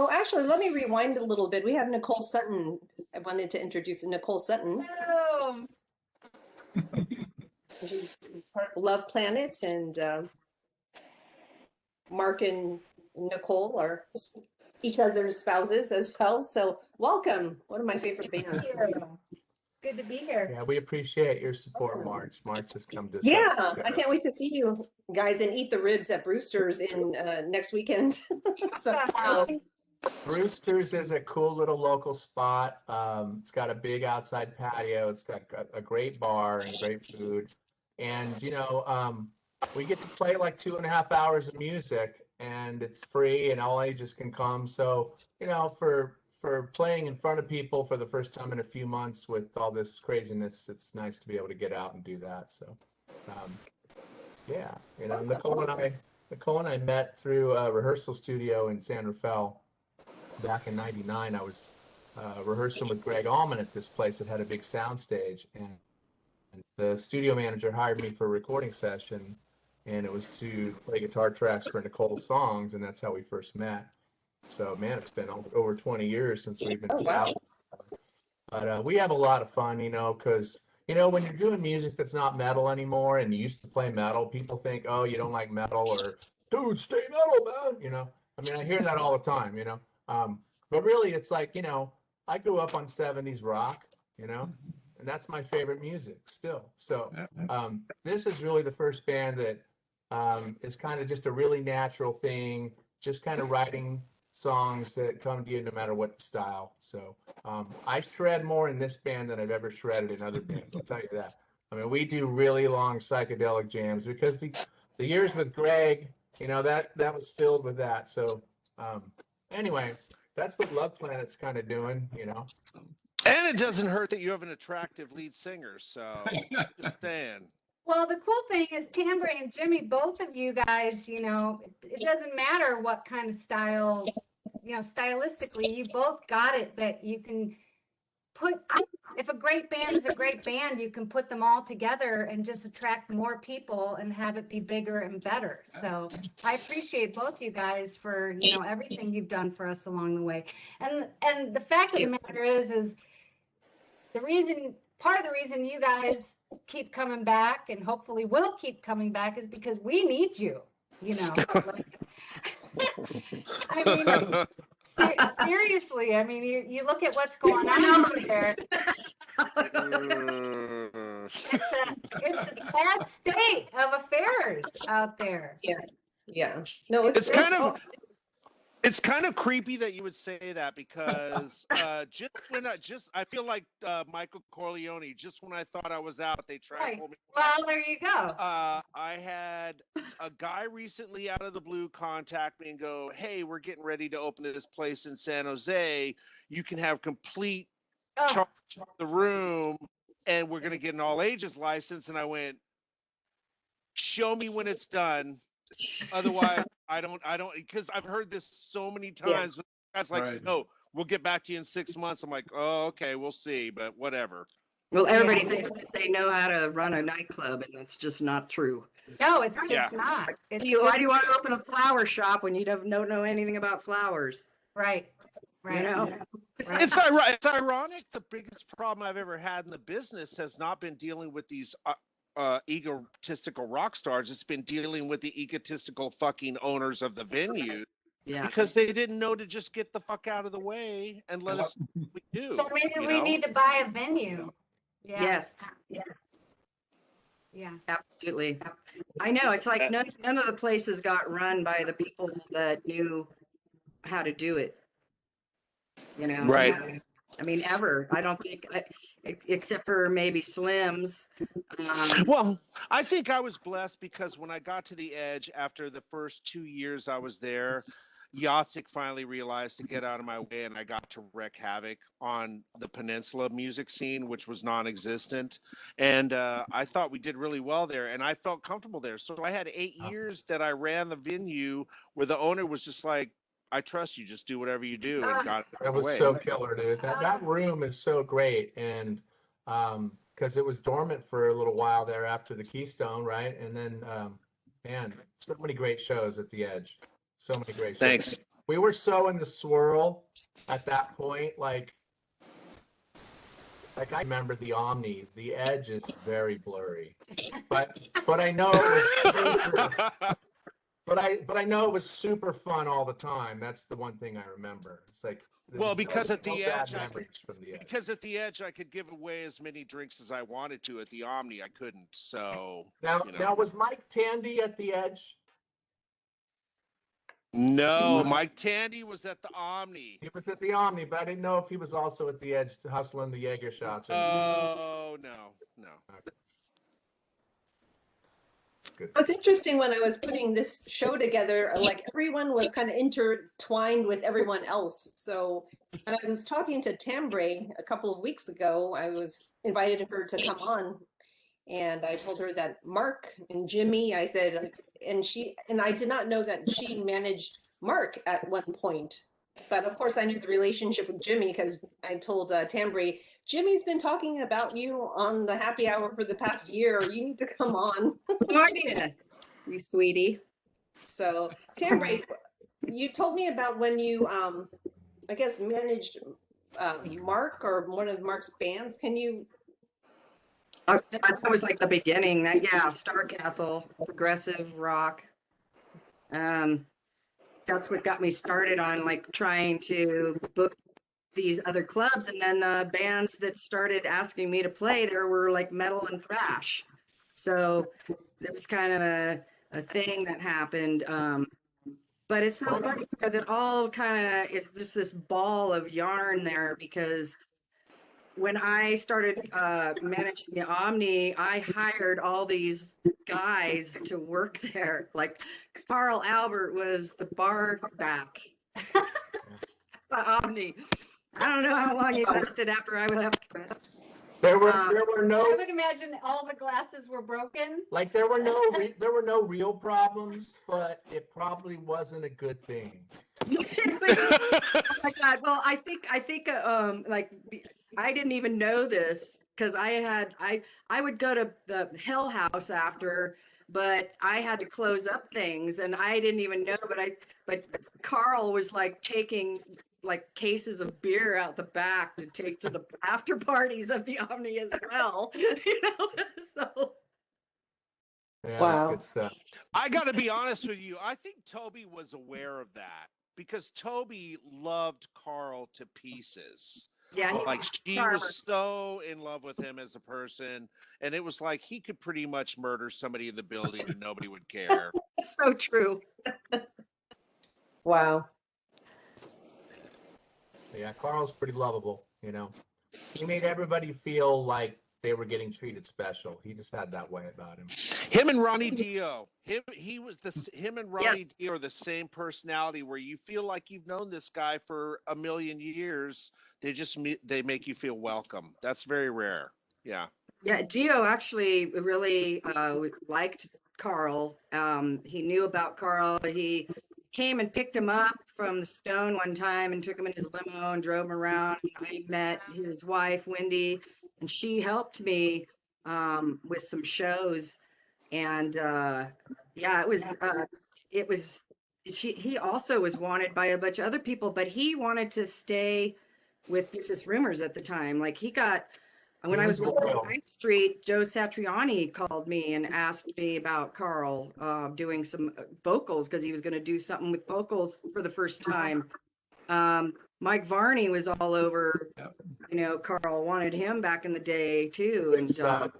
Oh, actually, let me rewind a little bit. We have Nicole Sutton. I wanted to introduce Nicole Sutton. Oh. She's part of Luvplanet, and Mark and Nicole are each other's spouses as well. So welcome. One of my favorite bands. Good to be here. Yeah, we appreciate your support, Awesome. March. March has come to Yeah, I can't wait to see you guys and eat the ribs at Brewster's in next weekend. Brewster's is a cool little local spot. It's got a big outside patio. It's got a great bar and great food. And, you know, we get to play like 2.5 hours of music, and it's free and all ages can come. So, you know, for playing in front of people for the first time in a few months with all this craziness, it's nice to be able to get out and do that. So, yeah, you know, Awesome. Nicole and I met through a rehearsal studio in San Rafael. Back in '99, I was rehearsing with Greg Allman at this place that had a big sound stage, and the studio manager hired me for a recording session, and it was to play guitar tracks for Nicole's songs, and that's how we first met. So, man, it's been over 20 years since we've been out. But we have a lot of fun, you know, because, you know, when you're doing music that's not metal anymore and you used to play metal, people think, oh, you don't like metal, or, dude, stay metal, man. You know, I mean, I hear that all the time, you know. But really, it's like, you know, I grew up on 70s rock, you know, and that's my favorite music still. So this is really the first band that is kind of just a really natural thing, just kind of writing songs that come to you no matter what style. So I shred more in this band than I've ever shredded in other bands, I'll tell you that. I mean, we do really long psychedelic jams because the years with Greg, you know, that was filled with that. So anyway, that's what Luvplanet's kind of doing, you know. And it doesn't hurt that you have an attractive lead singer, so just saying. Well, the cool thing is Tambray and Jimmy, both of you guys, you know, it doesn't matter what kind of style, you know, stylistically, you both got it that you can put, if a great band is a great band, you can put them all together and just attract more people and have it be bigger and better. So I appreciate both you guys for, you know, everything you've done for us along the way. And the fact of the matter is the reason, part of the reason you guys keep coming back and hopefully will keep coming back is because we need you, you know. I mean, seriously, I mean, you look at what's going on out there. It's a sad state of affairs out there. Yeah. No, it's kind of creepy that you would say that, because I feel like Michael Corleone. Just when I thought I was out, they tried to pull me. Well, there you go. I had a guy recently out of the blue contact me and go, "Hey, we're getting ready to open this place in San Jose. You can have complete charge of the room, and we're going to get an all ages license." And I went, "Show me when it's done. Otherwise, I don't, because I've heard this so many times." Yeah. Guys like, "No, we'll get back to you in 6 months." I'm like, "Oh, okay, we'll see," but whatever. Well, everybody thinks that they know how to run a nightclub, and that's just not true. No, it's just not. Why do you want to open a flower shop when you don't know anything about flowers? Right. You know? Right. It's ironic. The biggest problem I've ever had in the business has not been dealing with these egotistical rock stars. It's been dealing with the egotistical fucking owners of the venue. Yeah. Because they didn't know to just get the fuck out of the way and let us do what we do. So maybe we need to buy a venue. Yeah. Yes. Yeah. Absolutely. I know. It's like none of the places got run by the people that knew how to do it. You know. Right. I mean, ever. I don't think, except for maybe Slim's. Well, I think I was blessed because when I got to the Edge after the first 2 years I was there, Yatsik finally realized to get out of my way, and I got to wreak havoc on the Peninsula music scene, which was non-existent. And I thought we did really well there, and I felt comfortable there. So I had 8 years that I ran the venue where the owner was just like, "I trust you, just do whatever you do," and got that was so killer, dude. That room is so great, and because it was dormant for a little while there after the Keystone, right? And then man, so many great shows at the Edge. So many great shows. Thanks. we were so in the swirl at that point. Like I remember the Omni. The edge is very blurry, but I know it was super. But I know it was super fun all the time. That's the one thing I remember. It's like Well, because at no the bad edge, memories from the edge. because at the edge, I could give away as many drinks as I wanted to. At the Omni, I couldn't. So Now was Mike Tandy at the edge? no, Mike Tandy was at the Omni. He was at the Omni, but I didn't know if he was also at the edge hustling the Jaeger shots. Oh no. Good. It's interesting when I was putting this show together, like everyone was kind of intertwined with everyone else. So when I was talking to Tambray a couple of weeks ago, I was invited her to come on, and I told her that Mark and Jimmy, I said, and I did not know that she managed Mark at one point. But of course, I knew the relationship with Jimmy because I told Tambray, Jimmy's been talking about you on the happy hour for the past year. You need to come on. No idea, you sweetie. So, Tambray, you told me about when you, I guess, managed Mark or one of Mark's bands. Can you? That was like the beginning. Star Castle, progressive rock. That's what got me started on like trying to book these other clubs, and then the bands that started asking me to play there were like metal and thrash. So there was kind of a thing that happened. But it's so funny because it all kind of is just this ball of yarn there, because when I started managing the Omni, I hired all these guys to work there. Like Carl Albert was the bar back. The Omni. I don't know how long he lasted after I left, but There were no, I would imagine all the glasses were broken. like there were no real problems, but it probably wasn't a good thing. oh my God. Well, I think like I didn't even know this because I would go to the Hell House after, but I had to close up things and I didn't even know, but Carl was like taking like cases of beer out the back to take to the after parties of the Omni as well. So Yeah, Wow. that's good stuff. I got to be honest with you. I think Toby was aware of that because Toby loved Carl to pieces. yeah, Like she was so in love with him as a person, and it was like he could pretty much murder somebody in the building and nobody would care. that's so true. Wow. Yeah, Carl's pretty lovable, you know. He made everybody feel like they were getting treated special. He just had that way about him. Him and Ronnie Dio. Him and Ronnie Yes. Dio are the same personality where you feel like you've known this guy for a million years. They make you feel welcome. That's very rare. Yeah. Yeah, Dio actually really liked Carl. He knew about Carl. He came and picked him up from the Stone one time and took him in his limo and drove him around. I met his wife, Wendy, and she helped me with some shows. And yeah, he also was wanted by a bunch of other people, but he wanted to stay with Vicious Rumors at the time. Like when I was working on Ninth Street, Joe Satriani called me and asked me about Carl doing some vocals because he was going to do something with vocals for the first time. Mike Varney was all over, Carl wanted him back in the day too. And From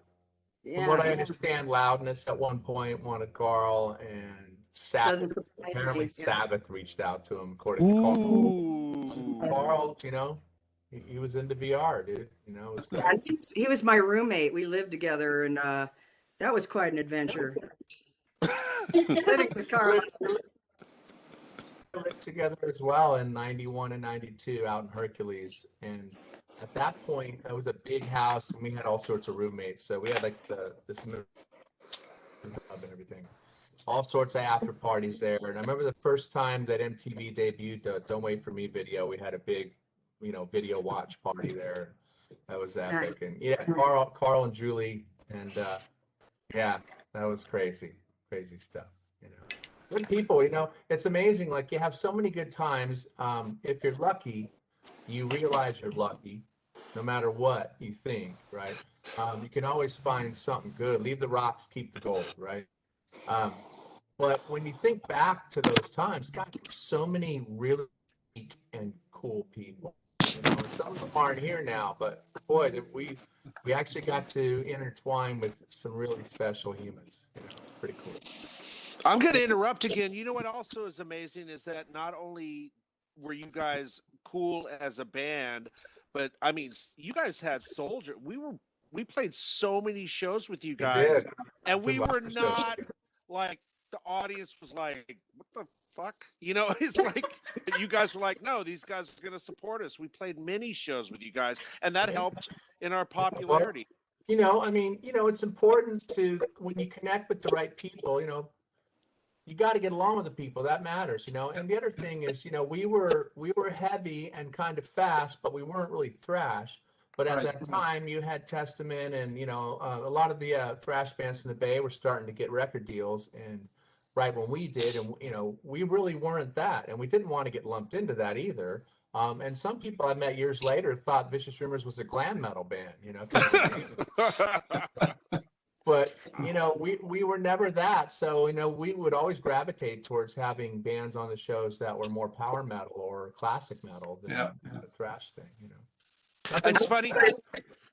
what I understand, Loudness at one point wanted Carl, and Sabbath, apparently Sabbath reached out to him, according to Carl. Ooh. Carl, he was into VR, dude. It was great. Yeah, he was my roommate. We lived together, and that was quite an adventure. Living with Carl. We lived together as well in 91 and 92 out in Hercules. And at that point, it was a big house, and we had all sorts of roommates. So we had like this hub and everything. All sorts of after parties there. And I remember the first time that MTV debuted the Don't Wait For Me video, we had a big video watch party there. That was epic. Nice. And yeah, Carl and Julie, and yeah, that was crazy stuff. Good people, it's amazing. Like you have so many good times. If you're lucky, you realize you're lucky, no matter what you think, right? You can always find something good. Leave the rocks, keep the gold, right? Um, but when you think back to those times, God, there were so many really unique and cool people. And some of them aren't here now, but boy, we actually got to intertwine with some really special humans. It's pretty cool. I'm going to interrupt again. You know what also is amazing is that not only were you guys cool as a band, but I mean, you guys had Soldier. We played so many shows with you We guys, did. and we were Shows. not like the audience was like, "What the fuck?" It's like you guys were like, "No, these guys are going to support us." We played many shows with you guys, and that helped in our popularity. It's important to, when you connect with the right people, you got to get along with the people. That matters. And the other thing is, we were heavy and kind of fast, but we weren't really thrash. But at that time, you had Testament, and a lot of the thrash bands in the Bay were starting to get record deals, and right when we did, and we really weren't that, and we didn't want to get lumped into that either. And some people I met years later thought Vicious Rumors was a glam metal band, 'cause but we were never that. So we would always gravitate towards having bands on the shows that were more power metal or classic metal than the thrash thing. It's funny.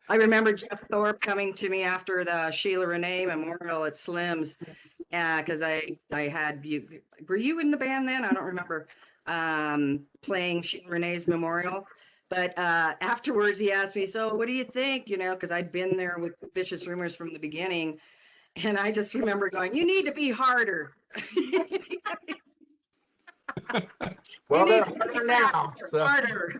I remember Jeff Thorpe coming to me after the Sheila Renee Memorial at Slim's, because I had you. Were you in the band then? I don't remember playing Sheila Renee's Memorial. But afterwards, he asked me, "So, what do you think?" Because I'd been there with Vicious Rumors from the beginning, and I just remember going, "You need to be harder." Well, they're harder now. So. Harder.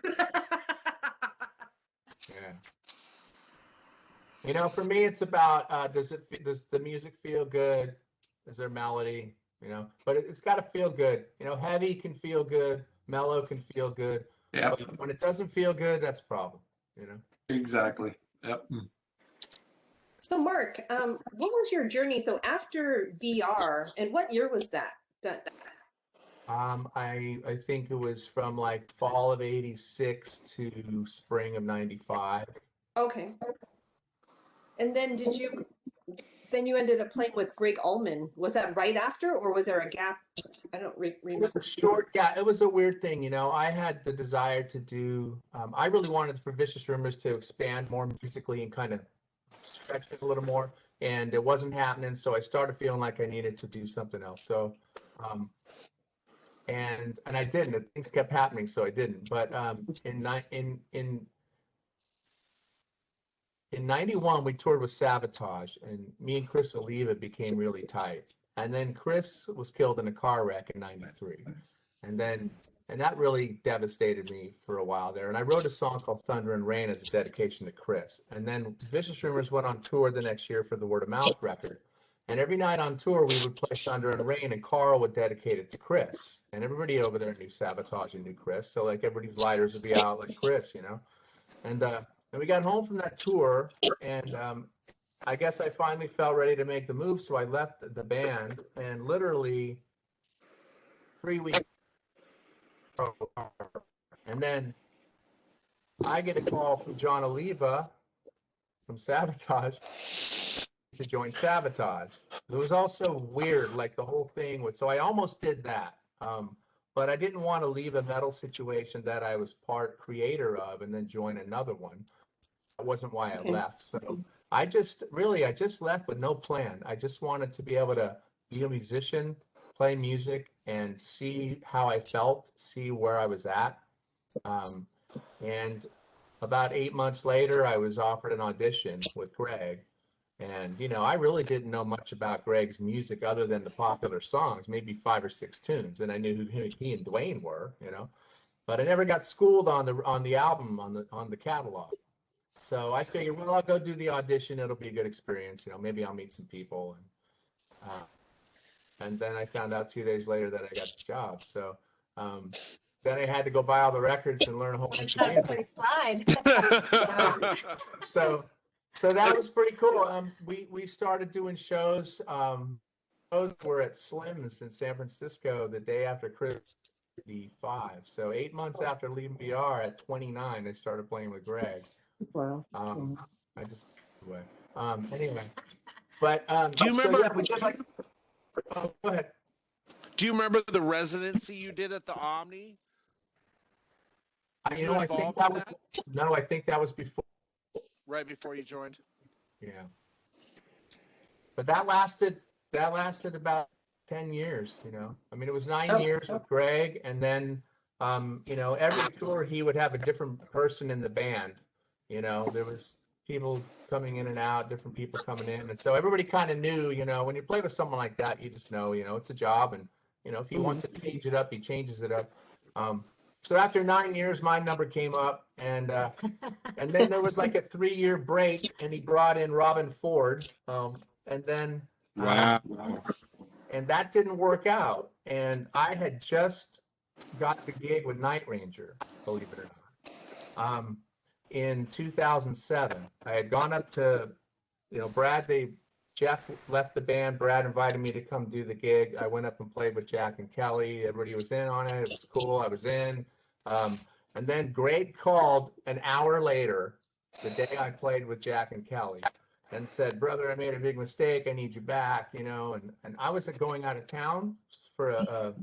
Yeah. For me, it's about does the music feel good? Is there melody? But it's got to feel good. Heavy can feel good, mellow can feel good. Yeah. But when it doesn't feel good, that's a problem. Exactly. Yep. So Mark, what was your journey? So after VR, and what year was that? I think it was from like fall of '86 to spring of '95. Okay. And then you ended up playing with Greg Allman. Was that right after, or was there a gap? I don't remember. It was a short gap. It was a weird thing. I had the desire to do, I really wanted for Vicious Rumors to expand more musically and kind of stretch it a little more. And it wasn't happening. So I started feeling like I needed to do something else. So, and I didn't. Things kept happening, so I didn't. But in '91, we toured with Sabotage, and me and Chris Oliva became really tight. And then Chris was killed in a car wreck in '93, and that really devastated me for a while there. And I wrote a song called Thunder and Rain as a dedication to Chris. And then Vicious Rumors went on tour the next year for the Word of Mouth record. And every night on tour, we would play Thunder and Rain, and Carl would dedicate it to Chris. And everybody over there knew Sabotage and knew Chris. So like everybody's lighters would be out like Chris, And we got home from that tour, and I guess I finally felt ready to make the move. So I left the band, and literally 3 weeks. And then I get a call from John Oliva from Sabotage to join Sabotage. It was also weird, like the whole thing was, so I almost did that. But I didn't want to leave a metal situation that I was part creator of and then join another one. That wasn't why I left. So I just left with no plan. I just wanted to be able to be a musician, play music, and see how I felt, see where I was at. And about 8 months later, I was offered an audition with Greg. And, I really didn't know much about Greg's music other than the popular songs, maybe 5 or 6 tunes. And I knew who he and Dwayne were, but I never got schooled on the album, on the catalog. So I figured, well, I'll go do the audition. It'll be a good experience. Maybe I'll meet some people. And then I found out 2 days later that I got the job. So then I had to go buy all the records and learn a whole bunch of music. Slide. So that was pretty cool. We started doing shows shows were at Slim's in San Francisco the day after Christmas 5. So 8 months after leaving VR at 29, I started playing with Greg. Wow. I just anyway. Anyway, but Do you so remember? yeah, we did like. Oh, go ahead. Do you remember the residency you did at the Omni? You know, I think that was no. I think that was before. Right before you joined. Yeah. But that lasted about 10 years, you know. I mean, it was 9 years with Greg, and then you know, every tour he would have a different person in the band. You know, there was people coming in and out, different people coming in. And so everybody kind of knew, you know, when you play with someone like that, you just know, you know, it's a job, and you know, if he wants to change it up, he changes it up. So after 9 years, my number came up, and then there was like a 3-year break, and he brought in Robin Ford, and then and that didn't work out. And I had just got the gig with Night Ranger, believe it or not, in 2007. I had gone up to, you know, Jeff left the band. Brad invited me to come do the gig. I went up and played with Jack and Kelly. Everybody was in on it. It was cool. I was in. And then Greg called an hour later, the day I played with Jack and Kelly, and said, "Brother, I made a big mistake. I need you back," you know, and I was going out of town for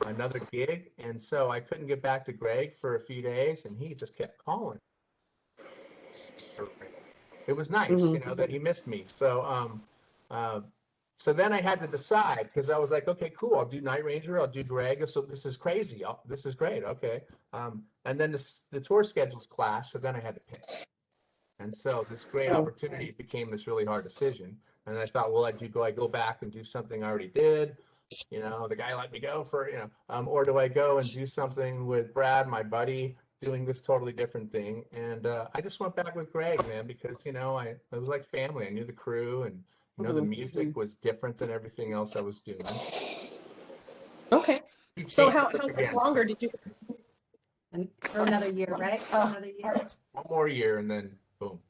another gig. And so I couldn't get back to Greg for a few days, and he just kept calling. It was nice, you know, that he missed me. So, so then I had to decide, because I was like, okay, cool. I'll do Night Ranger. I'll do Greg. So this is crazy. This is great. Okay. And then the tour schedules clashed. So then I had to pick. And so this great opportunity became this really hard decision. And I thought, well, do I go back and do something I already did? You know, the guy let me go for, you know, or do I go and do something with Brad, my buddy, doing this totally different thing? And I just went back with Greg, man, because, you know, it was like family. I knew the crew, and, you know, the music was different than everything else I was doing. Okay. So how much longer did you? For another year, right? Another year. One more year, and then boom.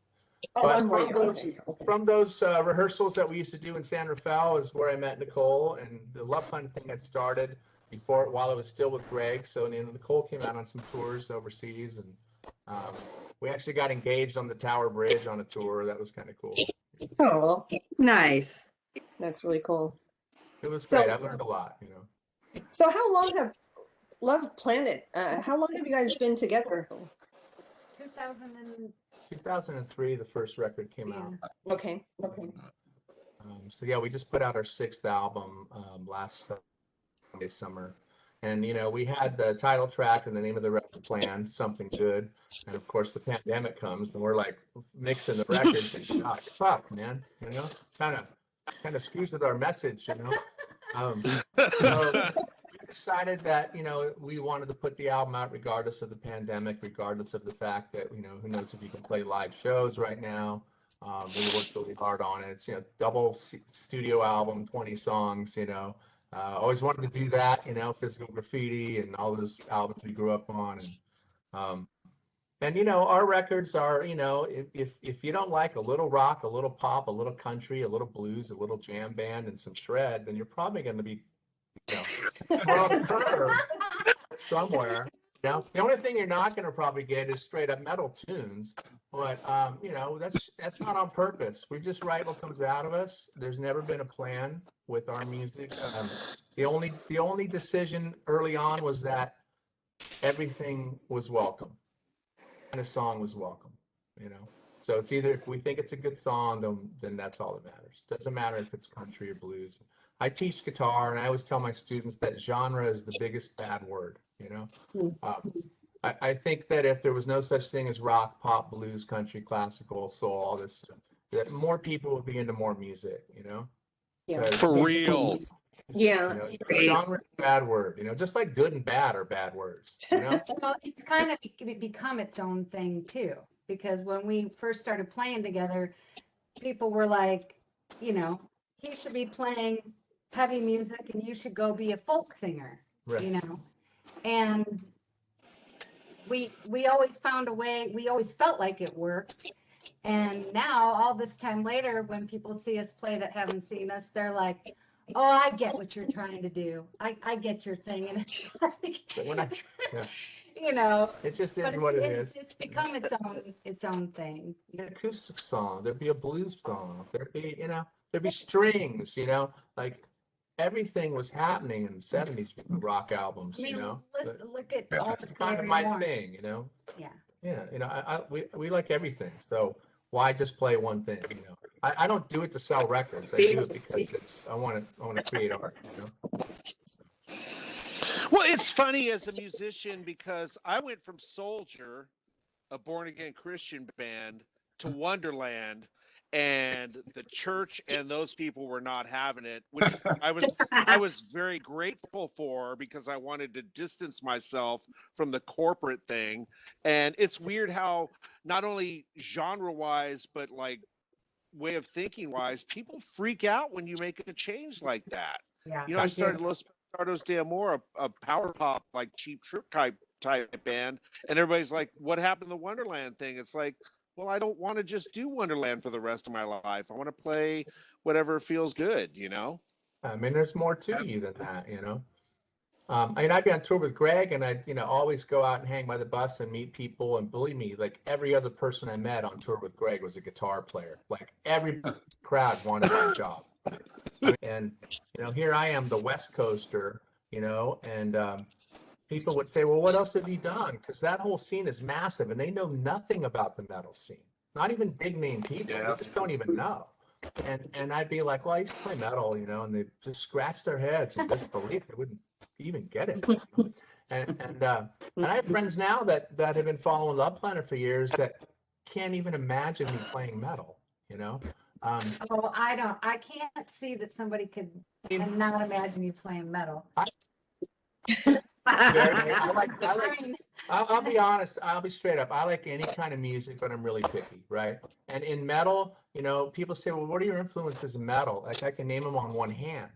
Oh, But one more year. from those rehearsals that we used to do in San Rafael is where I met Nicole, and the Luvplanet thing had started while I was still with Greg. So, you know, Nicole came out on some tours overseas, and we actually got engaged on the Tower Bridge on a tour. That was kind of cool. Oh, Nice. that's really cool. It was great. I learned a lot, you know. So how long have Luvplanet, how long have you guys been together? 2003, the first record came out. Okay. So yeah, we just put out our 6th album last summer, and you know, we had the title track and the name of the record planned, Something Good, and of course the pandemic comes, and we're like mixing the records, and fuck, man, you know, kind of screws with our message, you know. So we decided that, you know, we wanted to put the album out regardless of the pandemic, regardless of the fact that, you know, who knows if you can play live shows right now. We worked really hard on it. It's, you know, double studio album, 20 songs, you know. Always wanted to do that, you know, Physical Graffiti and all those albums we grew up on. And you know, our records are, you know, if you don't like a little rock, a little pop, a little country, a little blues, a little jam band, and some shred, then you're probably going to be, you know, on the curve somewhere. You know, the only thing you're not going to probably get is straight up metal tunes. But you know, that's not on purpose. We just write what comes out of us. There's never been a plan with our music. The only decision early on was that everything was welcome. And a song was welcome, you know. So it's either, if we think it's a good song, then that's all that matters. Doesn't matter if it's country or blues. I teach guitar, and I always tell my students that genre is the biggest bad word, you know. I think that if there was no such thing as rock, pop, blues, country, classical, soul, all this, that more people would be into more music, you know. Yeah. For real. Yeah. You know, genre is a bad word, you know, just like good and bad are bad words, you know. Well, it's kind of become its own thing too, because when we first started playing together, people were like, you know, he should be playing heavy music and you should go be a folk singer, Right. you know. And we always found a way, we always felt like it worked. And now all this time later, when people see us play that haven't seen us, they're like, Oh, I get what you're trying to do. I get your thing, and it's like, So we're not, yeah, you know, it just is but what it is. it's become its own thing. An acoustic song, there'd be a blues song, there'd be strings, like everything was happening in the 70s with the rock albums, I mean, But look at Yeah. all it's kind of my thing, Yeah. Yeah, we like everything. So why just play one thing, I don't do it to sell records. I do it because I want to create art, Well, it's funny as a musician because I went from Soldier, a born again Christian band, to Wonderland, and the church and those people were not having it, which I was very grateful for because I wanted to distance myself from the corporate thing. And it's weird how not only genre wise, but like way of thinking wise, people freak out when you make a change like that. Yeah. I started Los Bastardos de Amor, a power pop like Cheap Trick type band, and everybody's like, "What happened to the Wonderland thing?" It's like, well, I don't want to just do Wonderland for the rest of my life. I want to play whatever feels good, I mean, there's more to you than that, I mean, I'd be on tour with Greg, and I'd, always go out and hang by the bus and meet people. And believe me, like every other person I met on tour with Greg was a guitar player. Like every crowd wanted my job. And, here I am, the West Coaster, and people would say, well, what else have you done? Because that whole scene is massive, and they know nothing about the metal scene. Not even big name people. Yeah. They just don't even know. And I'd be like, well, I used to play metal, and they just scratch their heads in disbelief. They wouldn't even get it. And I have friends now that have been following Luvplanet for years that can't even imagine me playing metal, Oh, I can't see that somebody could not imagine you playing metal. I'll be honest. I'll be straight up. I like any kind of music, but I'm really picky, right? And in metal, people say, well, what are your influences in metal? Like I can name them on one hand,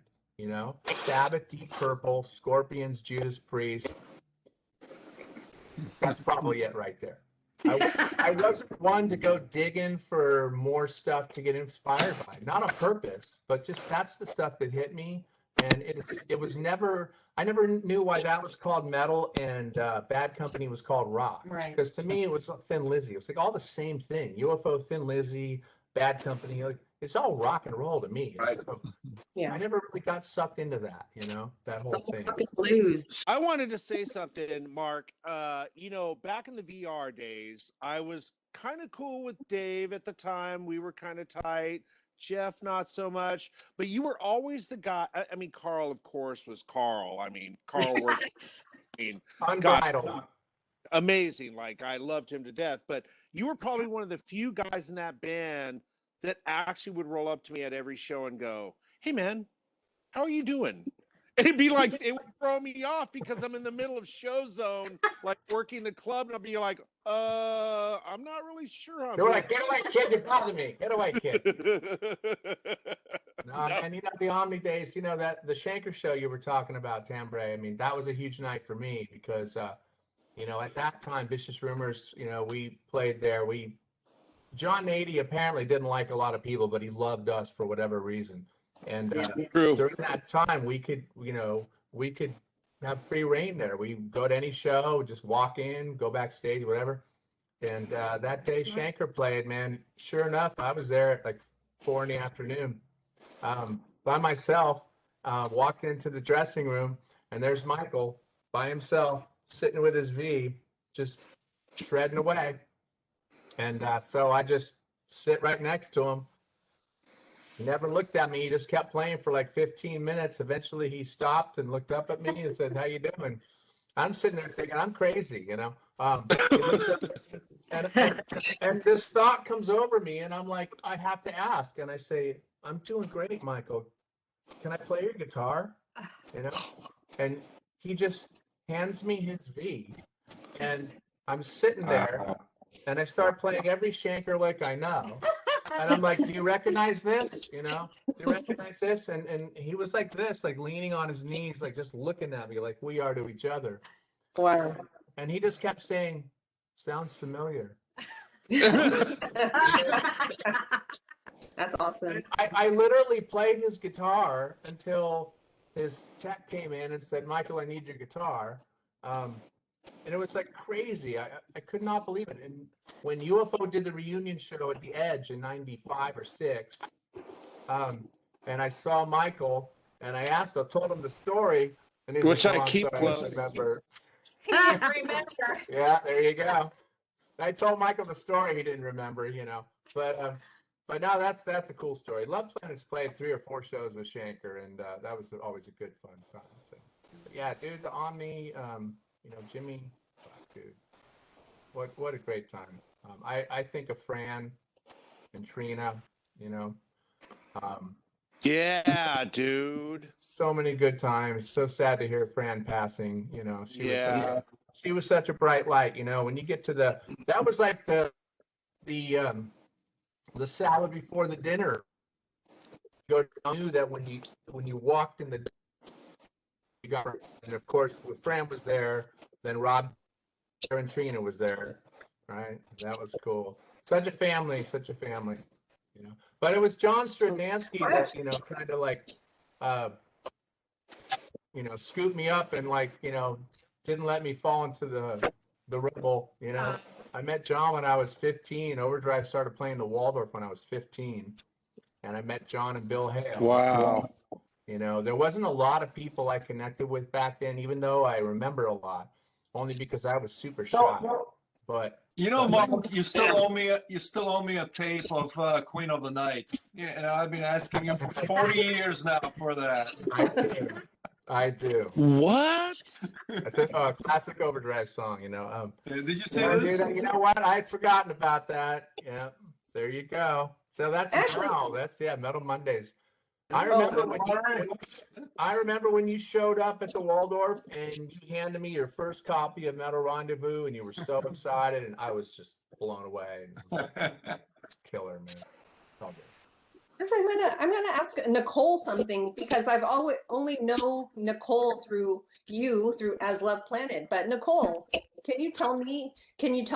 Sabbath, Deep Purple, Scorpions, Judas Priest. That's probably it right there. I wasn't one to go digging for more stuff to get inspired by, not on purpose, but just that's the stuff that hit me. And it was never, I never knew why that was called metal and Bad Company was called rock. Right. Because to me, it was Thin Lizzy. It was like all the same thing. UFO, Thin Lizzy, Bad Company, like it's all rock and roll to me. Right. So Yeah. I never really got sucked into that, that whole thing. Blues. I wanted to say something, Mark. Back in the VR days, I was kind of cool with Dave at the time. We were kind of tight. Jeff, not so much. But you were always the guy. I mean, Carl, of course, was Carl. I mean, Carl worked. Unbridled. Amazing. Like, I loved him to death. But you were probably one of the few guys in that band that actually would roll up to me at every show and go, "Hey, man, how are you doing?" It'd be like, it would throw me off because I'm in the middle of show zone, like working the club, and I'll be like, I'm not really sure. You're like, get away, kid, you're bothering me. Get away, kid. No, and the Omni days, that the Shanker show you were talking about, Tambray, I mean, that was a huge night for me because, at that time, Vicious Rumors, we played there. John Nady apparently didn't like a lot of people, but he loved us for whatever reason. And during that time, we could have free reign there. We go to any show, just walk in, go backstage, whatever. And that day, Shanker played, man. Sure enough, I was there at like 4 PM by myself. Walked into the dressing room, and there's Michael by himself, sitting with his V, just shredding away. And so I just sit right next to him. He never looked at me. He just kept playing for like 15 minutes. Eventually, he stopped and looked up at me and said, "How you doing?" I'm sitting there thinking, I'm crazy, he looked up, and this thought comes over me, and I'm like, I have to ask. And I say, "I'm doing great, Michael. Can I play your guitar?" And he just hands me his V, and I'm sitting there, and I start playing every Shanker lick I know. And I'm like, "Do you recognize this? Do you recognize this?" And he was like this, like leaning on his knees, like just looking at me like we are to each other. Wow. And he just kept saying, "Sounds familiar." That's awesome. I literally played his guitar until his tech came in and said, Michael, I need your guitar. And it was like crazy. I could not believe it. And when UFO did the reunion show at the Edge in 95 or 6, and I saw Michael and I told him the story, and he's Which like, I I'm keep sorry, I don't close. remember. He didn't remember. Yeah, there you go. I told Michael the story, he didn't remember, but no, that's a cool story. Luvplanet's played 3 or 4 shows with Shanker, and that was always a good fun time. So, but yeah, dude, the Omni, Jimmy, fuck, dude, what a great time. I think of Fran and Trina, um, Yeah, dude. so many good times. So sad to hear Fran passing. She was such a bright light. When you get to that was like the salad before the dinner. You knew that when you walked in the, you got, and of course Fran was there, then Rob and Trina was there, right? That was cool. Such a family. But it was John Stradnansky that kind of like scooped me up and didn't let me fall into the rubble. I met John when I was 15. Overdrive started playing the Waldorf when I was 15, and I met John and Bill Hale. Wow. There wasn't a lot of people I connected with back then, even though I remember a lot, only because I was super shy. But Mark, you still owe me a tape of Queen of the Night. Yeah, and I've been asking you for 40 years now for that. I do. What? That's a classic Overdrive song, Did you see this? Dude, you know what? I'd forgotten about that. Yeah, there you go. So that's Metal Mondays. I remember when you showed up at the Waldorf and you handed me your first copy of Metal Rendezvous, and you were so excited, and I was just blown away. It's killer, man. All good. I'm gonna ask Nicole something, because I've always only know Nicole through as Luvplanet. But Nicole, can you tell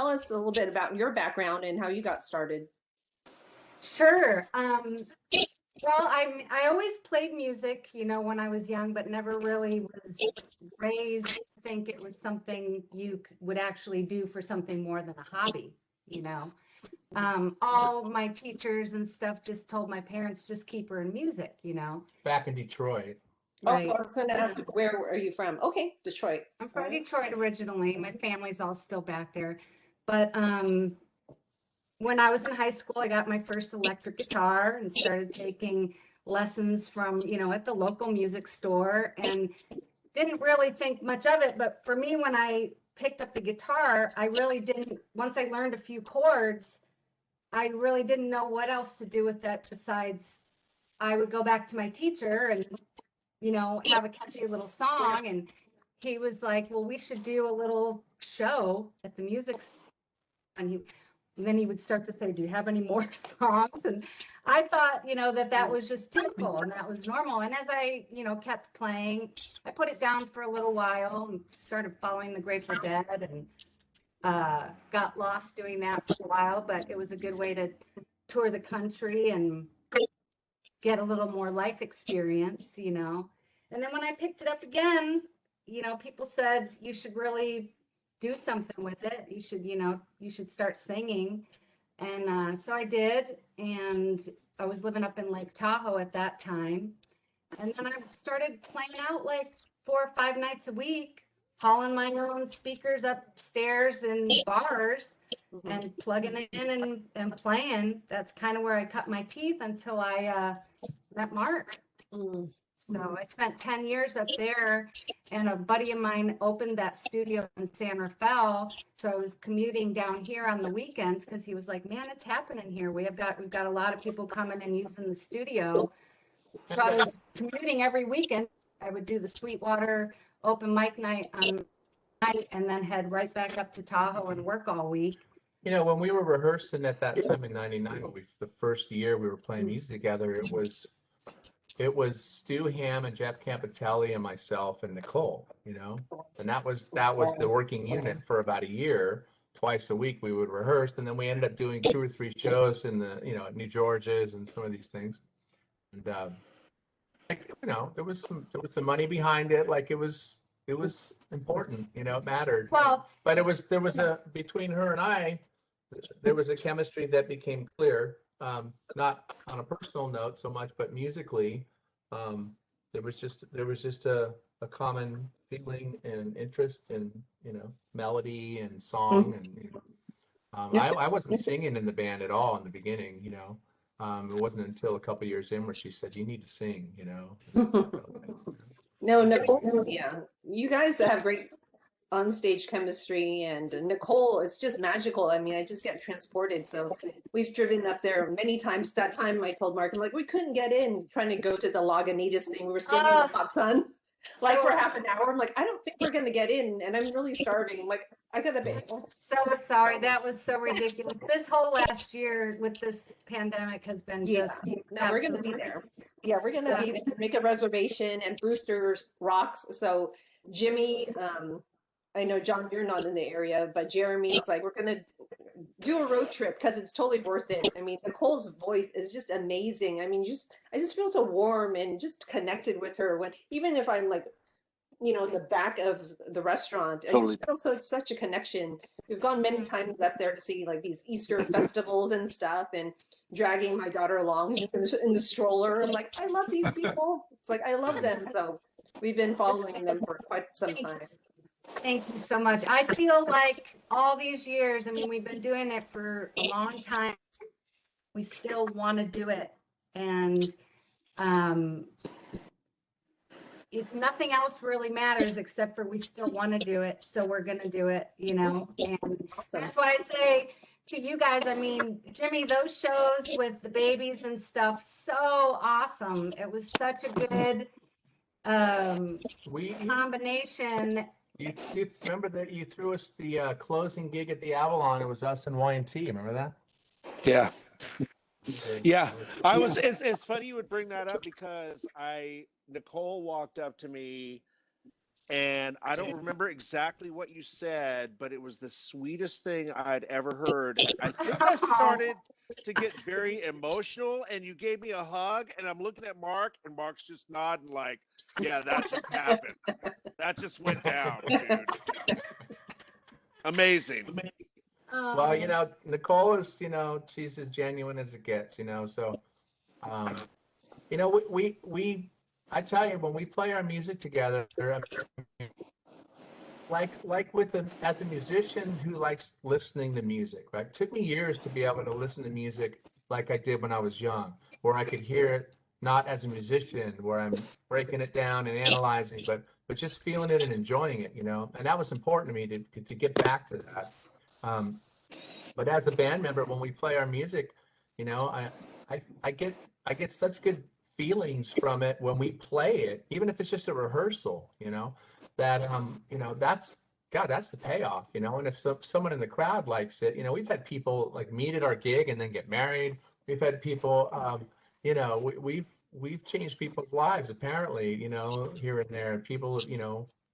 us a little bit about your background and how you got started? Sure. Well, I always played music, when I was young, but never really was raised to think it was something you would actually do for something more than a hobby. All my teachers and stuff just told my parents, just keep her in music, Back in Detroit. Right. Oh, I was going to ask, where are you from? Okay, Detroit. I'm from Detroit originally. My family's all still back there. But when I was in high school, I got my first electric guitar and started taking lessons from, at the local music store, and didn't really think much of it. But for me, when I picked up the guitar, I really didn't, once I learned a few chords, I really didn't know what else to do with that besides I would go back to my teacher and, have a catchy little song. And he was like, well, we should do a little show at the music store. And then he would start to say, do you have any more songs? And I thought, that was just typical and that was normal. And as I, kept playing, I put it down for a little while and started following the Grateful Dead, and got lost doing that for a while, but it was a good way to tour the country and get a little more life experience, And then when I picked it up again, people said you should really do something with it. You should start singing. And so I did, and I was living up in Lake Tahoe at that time. And then I started playing out like 4 or 5 nights a week, hauling my own speakers upstairs in bars and plugging it in and playing. That's kind of where I cut my teeth until I met Mark. So I spent 10 years up there, and a buddy of mine opened that studio in San Rafael. So I was commuting down here on the weekends because he was like, man, it's happening here. We've got a lot of people coming and using the studio. So I was commuting every weekend. I would do the Sweetwater open mic night on night and then head right back up to Tahoe and work all week. When we were rehearsing at that time in '99, the first year we were playing music together, it was Stu Ham and Jeff Campitelli and myself and Nicole, and that was the working unit for about a year twice a week we would rehearse, and then we ended up doing 2 or 3 shows in the, at New George's and some of these things. And there was some money behind it. Like it was important, it mattered. Well, But there was between her and I, there was a chemistry that became clear. Not on a personal note so much, but musically, there was just a common feeling and interest in melody and song. And I wasn't singing in the band at all in the beginning. It wasn't until a couple years in where she said, "You need to sing," No, Nicole, yeah, you guys have great onstage chemistry, and Nicole, it's just magical. I mean, I just get transported. So we've driven up there many times. That time I told Mark, I'm like, we couldn't get in, trying to go to the Lagunitas thing. We were standing in the hot sun, like for half an hour. I'm like, I don't think we're gonna get in, and I'm really starving. I'm like, I gotta be. So sorry, that was so ridiculous. This whole last year with this pandemic has been just No, we're gonna be there. Yeah, we're gonna be there. Make a reservation, and Brewster's rocks. So Jimmy, I know, John, you're not in the area, but Jeremy, it's like, we're going to do a road trip because it's totally worth it. I mean, Nicole's voice is just amazing. I mean, I just feel so warm and just connected with her even if I'm like, in the back of the restaurant, I just feel such a connection. We've gone many times up there to see like these Easter festivals and stuff, and dragging my daughter along in the stroller. I'm like, I love these people. It's like, I love them. So we've been following them for quite some time. Thank you so much. I feel like all these years, I mean, we've been doing it for a long time. We still want to do it. And if nothing else really matters except for we still want to do it. So we're going to do it, And that's why I say to you guys, I mean, Jimmy, those shows with the babies and stuff, so awesome. It was such a good combination. You remember that you threw us the closing gig at the Avalon? It was us and Y&T. Remember that? Yeah. Yeah. It's funny you would bring that up because Nicole walked up to me, and I don't remember exactly what you said, but it was the sweetest thing I'd ever heard. I think I started to get very emotional, and you gave me a hug, and I'm looking at Mark, and Mark's just nodding like, yeah, that just happened. That just went down, dude. Amazing. Well, Nicole is, she's as genuine as it gets, so, I tell you, when we play our music together, like as a musician who likes listening to music, right? It took me years to be able to listen to music like I did when I was young, where I could hear it not as a musician, where I'm breaking it down and analyzing, but just feeling it and enjoying it, and that was important to me to get back to that. But as a band member, when we play our music, I get such good feelings from it when we play it, even if it's just a rehearsal, that that's the payoff, and if someone in the crowd likes it, we've had people like meet at our gig and then get married. We've had people, we've changed people's lives apparently, here and there. People,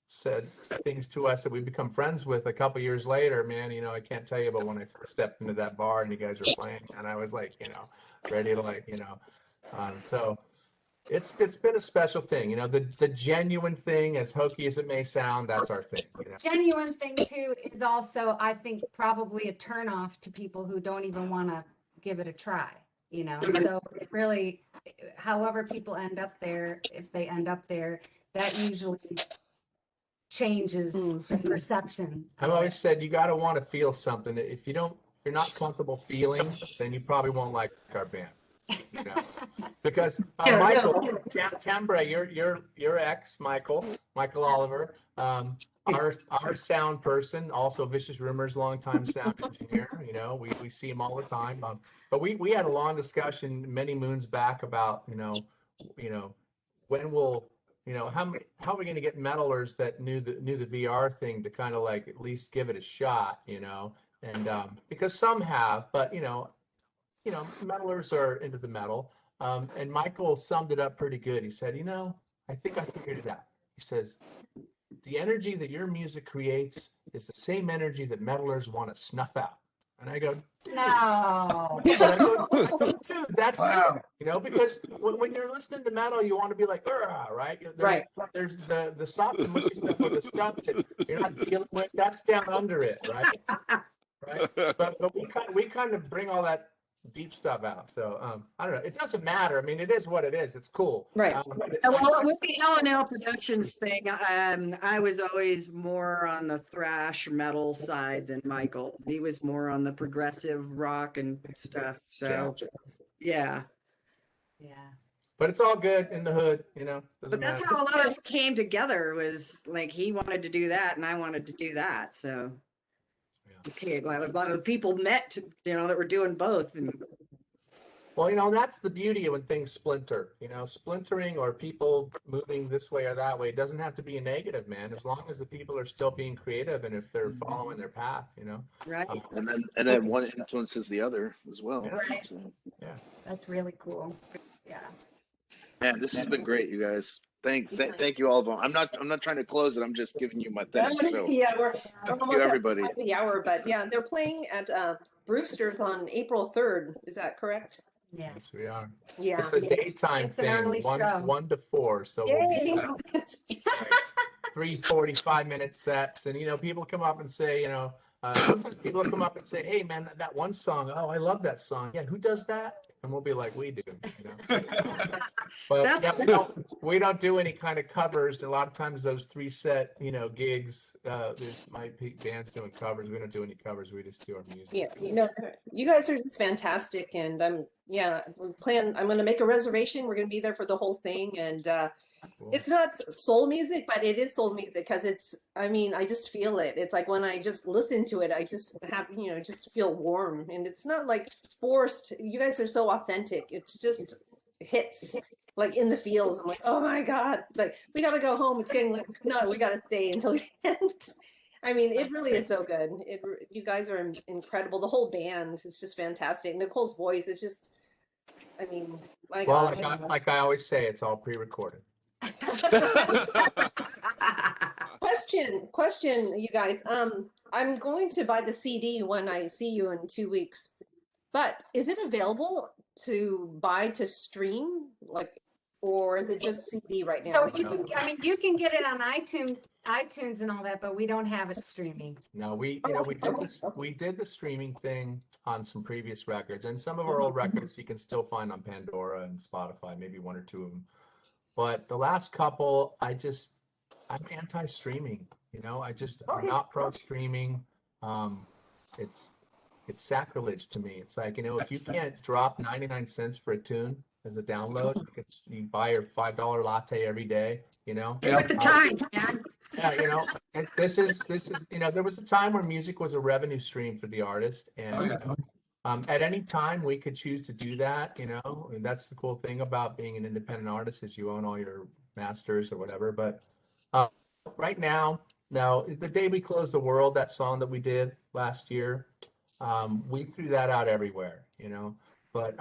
said things to us that we've become friends with a couple years later. Man, I can't tell you about when I first stepped into that bar and you guys were playing, and I was like, ready to so it's been a special thing, the genuine thing, as hokey as it may sound, that's our thing. Genuine thing too is also, I think, probably a turnoff to people who don't even want to give it a try, so really, however people end up there, if they end up there, that usually changes the perception. I've always said you got to want to feel something. If you're not comfortable feeling, then you probably won't like our band. Because Michael Tambray, your ex Michael Oliver, our sound person, also Vicious Rumors longtime sound engineer. We see him all the time. But we had a long discussion many moons back about when we'll. How are we going to get metalers that knew the VR thing to kind of like at least give it a shot, and because some have, but metalers are into the metal. And Michael summed it up pretty good. He said, I think I figured it out. He says, the energy that your music creates is the same energy that metalers want to snuff out. And I go, No. yeah, but I go, dude, that's Wow. it, you know, because when you're listening to metal, you want to be like, right? Right. There's the soft and mushy stuff, or the stuff that you're not dealing with. That's down under it, right? Right. But we kind of bring all that deep stuff out. So I don't know. It doesn't matter. I mean, it is what it is. It's cool. Right. Well, with the L&L Productions thing, I was always more on the thrash metal side than Michael. He was more on the progressive rock and stuff. So, yeah. Yeah. But it's all good in the hood, you know. But that's how a lot of us came together, was like he wanted to do that and I wanted to do that. So, okay, a lot of the people met, you know, that were doing both. And Well, you know, that's the beauty of when things splinter. You know, splintering or people moving this way or that way, it doesn't have to be a negative, man. As long as the people are still being creative and if they're following their path, you know. right. And then one influences the other as well. Right. So, That's really cool. Yeah. man, this has been great, you guys. Thank you all of them. I'm not trying to close it. I'm just giving you my thanks. So Yeah, we're thank almost you, at the everybody. top of the hour, but yeah, they're playing at Brewster's on April 3rd. Is that correct? Yeah. Yes, we are. Yeah. It's a daytime It's an thing, early show. 1 to 4. So Yay! we'll be 3 45-minute sets. And, you know, people come up and say, you know, sometimes people come up and say, hey, man, that one song, oh, I love that song. Yeah, who does that? And we'll be like, we do, you know. But That's yeah, we don't do any kind of covers. A lot of times those 3-set, you know, gigs, there's my band's doing covers. We don't do any covers. We just do our music. Yeah, you know, you guys are just fantastic, and I'm going to make a reservation. We're going to be there for the whole thing, and Cool. it's not soul music, but it is soul music because I mean, I just feel it. It's like when I just listen to it, I just have, you know, just feel warm, and it's not like forced. You guys are so authentic. It's just hits like in the feels. I'm like, oh my God. It's like, we got to go home. It's getting like, no, we got to stay until the end. I mean, it really is so good. You guys are incredible. The whole band is just fantastic. Nicole's voice is just, I mean, my Well, gosh. like I always say, it's all pre-recorded. Question, you guys. I'm going to buy the CD when I see you in 2 weeks, but is it available to buy to stream, like, or is it just CD right now? So you can get it on iTunes and all that, but we don't have it streaming. No, we did the streaming thing on some previous records, and some of our old records you can still find on Pandora and Spotify, maybe 1 or 2 of them. But the last couple, I'm anti-streaming. You know, I'm not pro streaming. It's sacrilege to me. It's like, you know, if you can't drop 99 cents for a tune as a download, you buy your $5 latte every day, you know. At the time, man. Yeah, you know, and this is, you know, there was a time where music was a revenue stream for the artist, and you know, at any time we could choose to do that, you know, and that's the cool thing about being an independent artist is you own all your masters or whatever. But right now, the day we closed the world, that song that we did last year, we threw that out everywhere, you know. But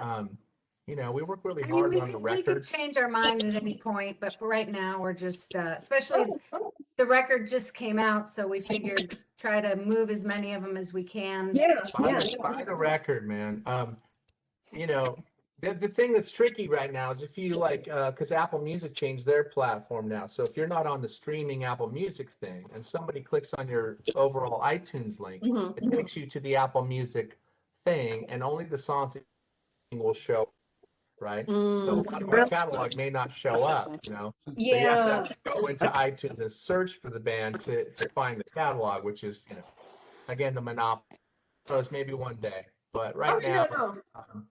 you know, we work really hard on the We could records. change our mind at any point, but for right now, we're just, especially the record just came out, so we figured try to move as many of them as we can. Buy the record, man. You know, the thing that's tricky right now is if you like, because Apple Music changed their platform now. So if you're not on the streaming Apple Music thing and somebody clicks on your overall iTunes link, it takes you to the Apple Music thing, and only the songs that will show, right? So a lot of our catalog may not show up, you know. So you have to go into iTunes and search for the band to find the catalog, which is, you know, again, the monopoly. So it's maybe one day. But right now,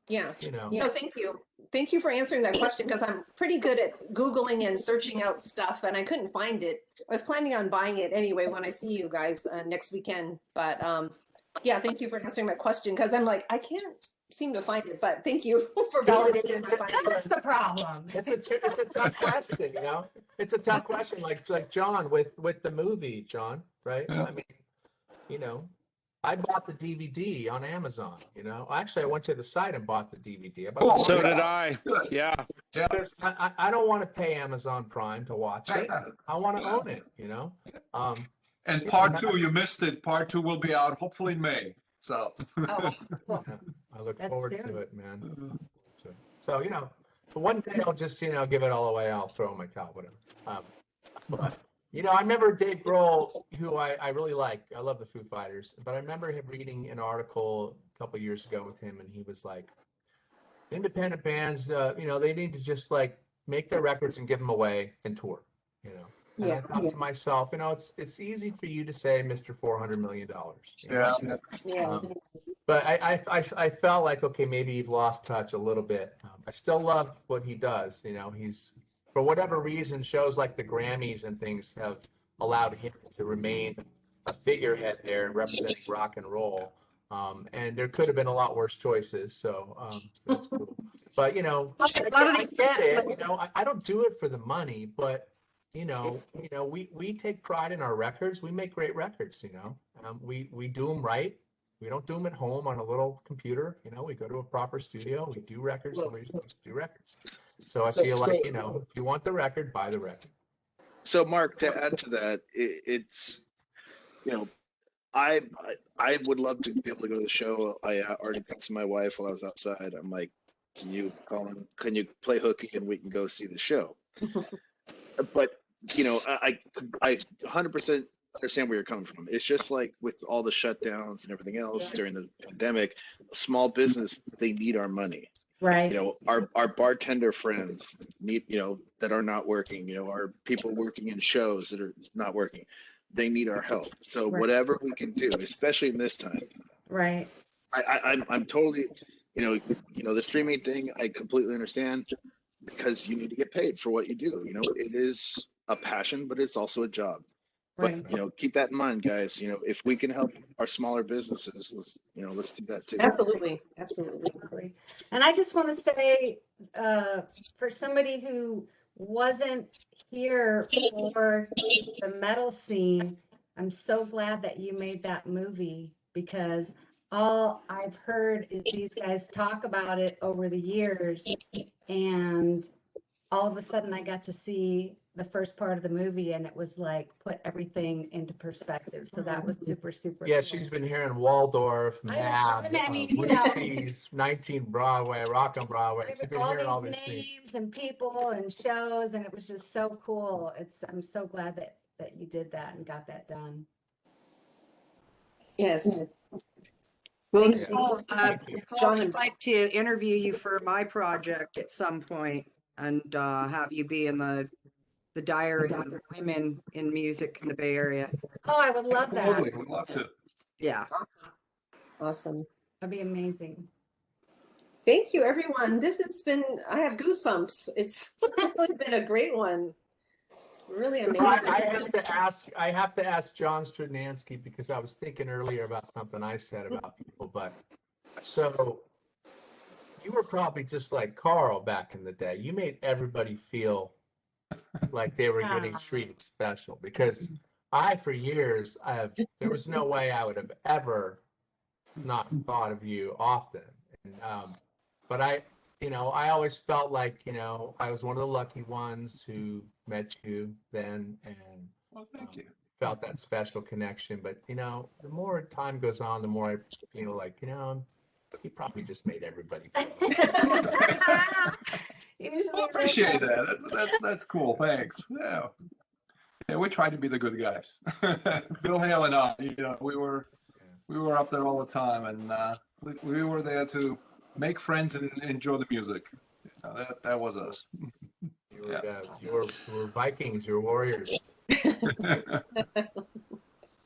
you know. No, thank you. Thank you for answering that question, because I'm pretty good at Googling and searching out stuff, and I couldn't find it. I was planning on buying it anyway when I see you guys next weekend. But yeah, thank you for answering my question, because I'm like, I can't seem to find it, but thank you for validating my finding. That's the problem. It's a tough question, you know. It's a tough question, like John with the movie, John, right? Yeah. I mean, you know, I bought the DVD on Amazon, you know. Actually, I went to the site and bought the DVD. So did I. Yeah. Yeah. Because I don't want to pay Amazon Prime to watch it. I want to own it, you know? And part two, you missed it. Part two will be out hopefully in May. So. Oh, cool. Yeah, I look That's forward soon. to it, man. So, you know, one day I'll just, you know, give it all away. I'll throw my cow, whatever. But, you know, I remember Dave Grohl, who I really like. I love the Foo Fighters. But I remember him reading an article a couple of years ago with him, and he was like, independent bands, you know, they need to just like make their records and give them away and tour, you know. And I thought to myself, you know, it's easy for you to say, Mr. $400 million. Yeah. But I felt like, okay, maybe you've lost touch a little bit. I still love what he does. You know, he's, for whatever reason, shows like the Grammys and things have allowed him to remain a figurehead there representing rock and roll. And there could have been a lot worse choices. So that's cool. But, you know, I get it. You know, I don't do it for the money, but you know, we take pride in our records. We make great records, you know. We do them right. We don't do them at home on a little computer. You know, we go to a proper studio. We do records, and we just do records. So I feel like, you know, if you want the record, buy the record. So, Mark, to add to that, it's, you know, I would love to be able to go to the show. I already texted my wife while I was outside. I'm like, can you play hooky and we can go see the show? But you know, I 100% understand where you're coming from. It's just like with all the shutdowns and everything else during the pandemic, small business, they need our money. Right. You know, our bartender friends need, you know, that are not working, you know, our people working in shows that are not working, they need our help. So whatever we can do, especially in this time. Right. I'm totally, you know, the streaming thing, I completely understand, because you need to get paid for what you do. You know, it is a passion, but it's also a job. Right. But, you know, keep that in mind, guys. You know, if we can help our smaller businesses, let's do that too. Absolutely. And I just want to say, for somebody who wasn't here for the metal scene, I'm so glad that you made that movie, because all I've heard is these guys talk about it over the years, and all of a sudden I got to see the first part of the movie, and it was like put everything into perspective. So that was super, super Yeah, cool. she's been here in Waldorf, Mad, Movies, 19 Broadway, Rock on Broadway. She's been hearing all these names things. and people and shows, and it was just so cool. I'm so glad that you did that and got that done. Yes. Well, Thank you. Nicole, John I'd and like to interview you for my project at some point and have you be in the diary of women in music in the Bay Area. Oh, I would love that. Totally, we'd love to. Yeah. Awesome. That'd be amazing. Thank you, everyone. This has been, I have goosebumps. It's been a great one. Really amazing. I have to ask John Strudnansky, because I was thinking earlier about something I said about people, but so you were probably just like Carl back in the day. You made everybody feel like they were getting treated special, because for years, there was no way I would have ever not thought of you often. And, but I always felt like, you know, I was one of the lucky ones who met you then, and Thank you. felt that special connection. But, you know, the more time goes on, the more I feel like, you know, he probably just made everybody feel. Well, appreciate that. That's cool. Thanks. Yeah. Yeah, we tried to be the good guys. Bill Hale and I, you know, we were up there all the time, and we were there to make friends and enjoy the music. You know, that was us. You were Vikings, you were warriors.